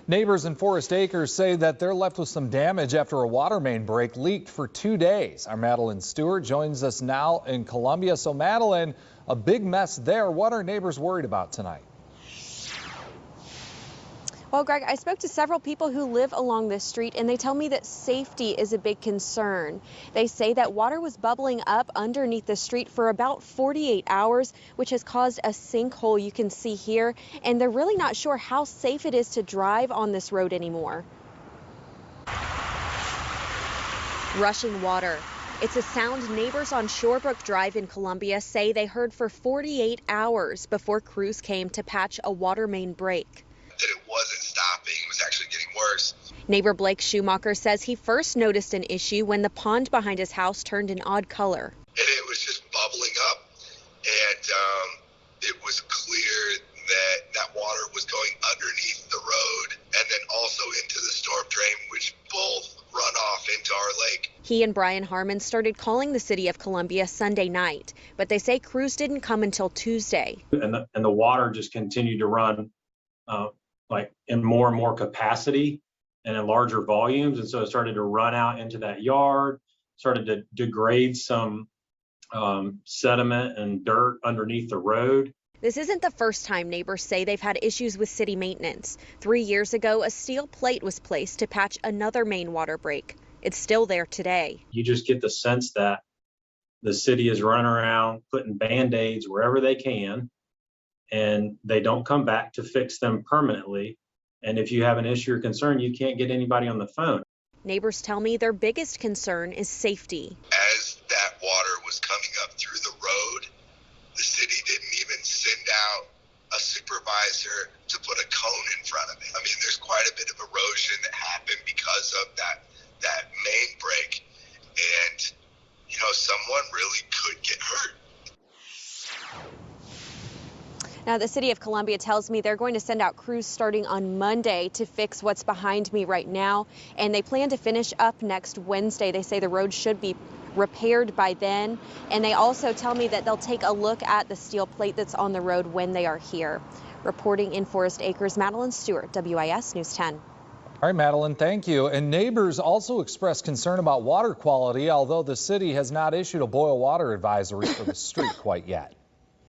Neighbors in Forest Acres say that they're left with some damage after a water main break leaked for 2 days. Our Madeline Stewart joins us now in Columbia. So Madeline, a big mess there. What are neighbors worried about tonight? Well, Greg, I spoke to several people who live along this street, and they tell me that safety is a big concern. They say that water was bubbling up underneath the street for about 48 hours, which has caused a sinkhole you can see here, and they're really not sure how safe it is to drive on this road anymore. Rushing water. It's a sound neighbors on Shorebrook Drive in Columbia say they heard for 48 hours before crews came to patch a water main break. That it wasn't stopping, it was actually getting worse. Neighbor Blake Schumacher says he first noticed an issue when the pond behind his house turned an odd color. And it was just bubbling up, and it was clear that water was going underneath the road and then also into the storm drain, which both run off into our lake. He and Brian Harmon started calling the city of Columbia Sunday night, but they say crews didn't come until Tuesday. And the water just continued to run like in more and more capacity and in larger volumes. And so it started to run out into that yard, started to degrade some sediment and dirt underneath the road. This isn't the first time neighbors say they've had issues with city maintenance. 3 years ago, a steel plate was placed to patch another main water break. It's still there today. You just get the sense that the city is running around putting Band-Aids wherever they can, and they don't come back to fix them permanently. And if you have an issue or concern, you can't get anybody on the phone. Neighbors tell me their biggest concern is safety. As that water was coming up through the road, the city didn't even send out a supervisor to put a cone in front of it. I mean, there's quite a bit of erosion that happened because of that main break. And, you know, someone really could get hurt. Now, the city of Columbia tells me they're going to send out crews starting on Monday to fix what's behind me right now, and they plan to finish up next Wednesday. They say the road should be repaired by then, and they also tell me that they'll take a look at the steel plate that's on the road when they are here. Reporting in Forest Acres, Madeline Stewart, WIS News 10. All right, Madeline, thank you. And neighbors also expressed concern about water quality, although the city has not issued a boil water advisory for the street quite yet.